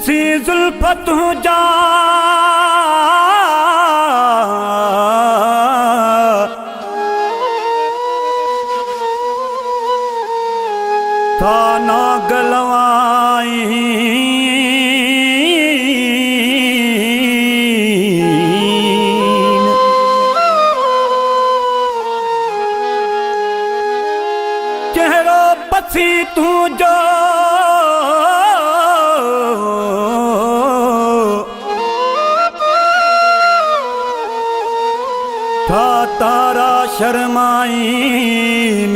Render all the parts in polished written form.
ॾिसी ज़ुल्फ़ तुंहिंजा था नाग लवाई चेहरो पसी तुंहिंजो था तारा शर्माईन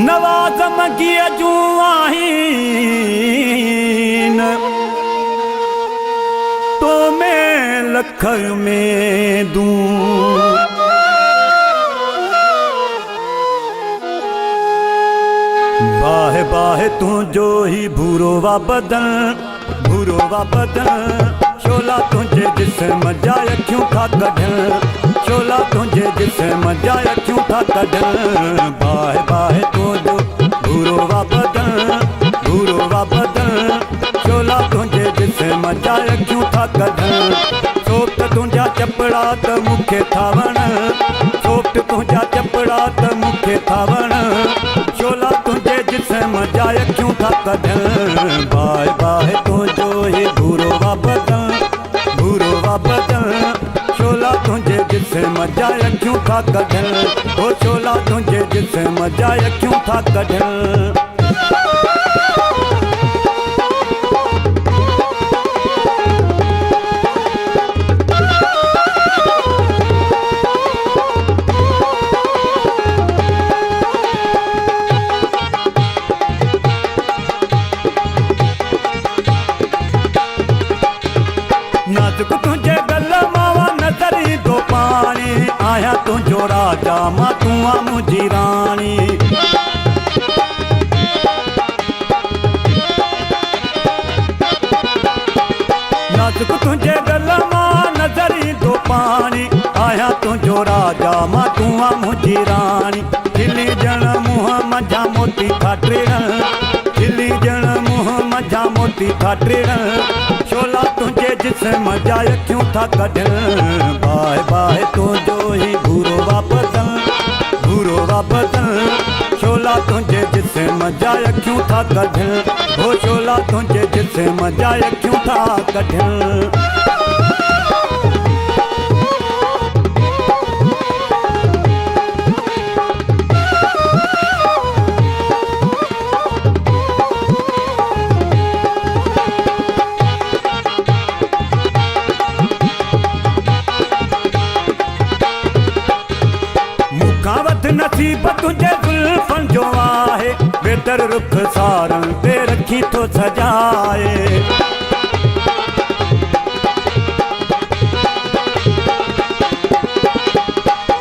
नवाज़म कीअ जूं आहीन तो में लख में दूं बाहे बाहे तुंहिंजो ही भूरो वा बदन शोला तुंहिंजे जिस्म जा अखियूं था कढनि शोला तुंहिंजे जिस्म जा अखियूं था कढनि बाहे बाहे तुंहिंजो भूरो वा बदन शोला तुंहिंजे जिस्म जा अखियूं था कढनि सोट तुंहिंजा चपड़ा त मूंखे था वणनि सोट तुंहिंजा चपड़ा त मूंखे था वणनि शोला तुंहिंजे जिस्म जा अखियूं था कढनि बाहे बाहे तुंहिंजो ही भूरो वा बदन शोला तुंहिंजे जिस्म जा अखियूं था कढनि ओ शोला तुंहिंजे जिस्म जा अखियूं था कढनि नाजुक तुंहिंजे गल मावा नज़री दो पाणी आहियां तुंहिंजो राजा मां तूं आ मुंहिंजी राणी नाजुक तुंहिंजे गल मां नज़री दो पाणी आहियां तुंहिंजो राजा मां तूं आ मुंहिंजी राणी खिली ॼण मुंहं मंझां मोती था टिड़नि खिली ॼण मुंहं मंझां मोती था टिड़नि शोला तुंहिंजे जिस्म जा अखियूं था कढनि बाहे बाहे तुंहिंजो ही भूरो वा बदन शोला तुंहिंजे जिस्म जा अखियूं था कढनि ओ शोला तुंहिंजे जिस्म जा अखियूं था कढनि नसीब तुंहिंजे ज़ुल्फ़नि जो आहे बेहतर रुख सारनि ते रखी थो सजाए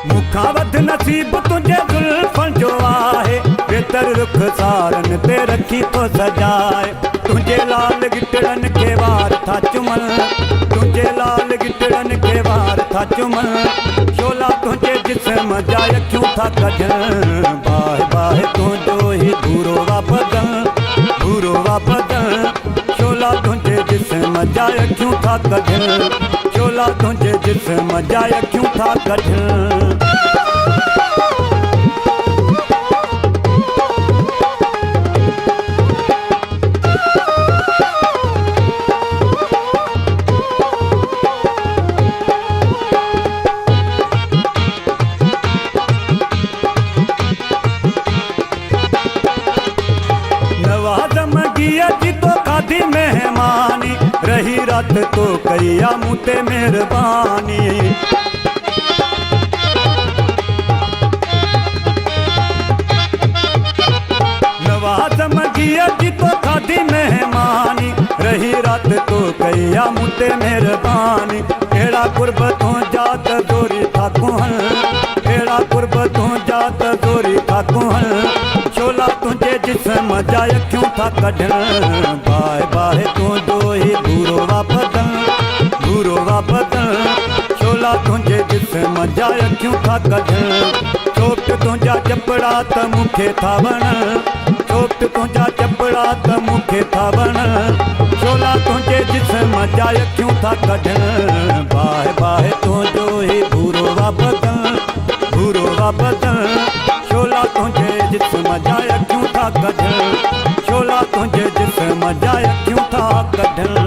मूंखां वधि नसीब तुंहिंजे ज़ुल्फ़नि जो आहे बेहतर रुख सारनि ते रखी थो सजाए तुंहिंजे लाल गिटड़नि खे वार था चुमनि तुंहिंजे लाल गिटड़नि खे वार था चुमनि शोला तुंहिंजे जिस्म जा अखियूं था कढनि बाहे बाहे तुंहिंजो ही भूरो वा बदन शोला तुंहिंजे जिस्म जा अखियूं था कढनि शोला तुंहिंजे जिस्म जा अखियूं था कढनि मेहमानी रही रात तो कईया मूं ते मेहरबानी अजी तो खाधी मेहमानी रही रात तो कईया मुते मेहरबानी केड़ा कुर्ब तू जात जोरी थाकू हल केड़ा कुर्ब तू जात जोरी थाकू हल छोला तुझे जिस्म जा अखियूं था कढण बाहे बाहे तू जो ही भूरो वापदन छोला तुझे जिस्म जा अखियूं था कढण चोट तुझा चपड़ा त मूंखे था वणन चोट तुझा चपड़ा त मूंखे था वणन छोला तुझे जिस्म जा अखियूं था कढण बाहे बाहे तू जो ही भूरो वापदन छोला तुझे जिस्म जा अखियूं था कढण छोला तुझे जिस्म जा अखियूं था कढण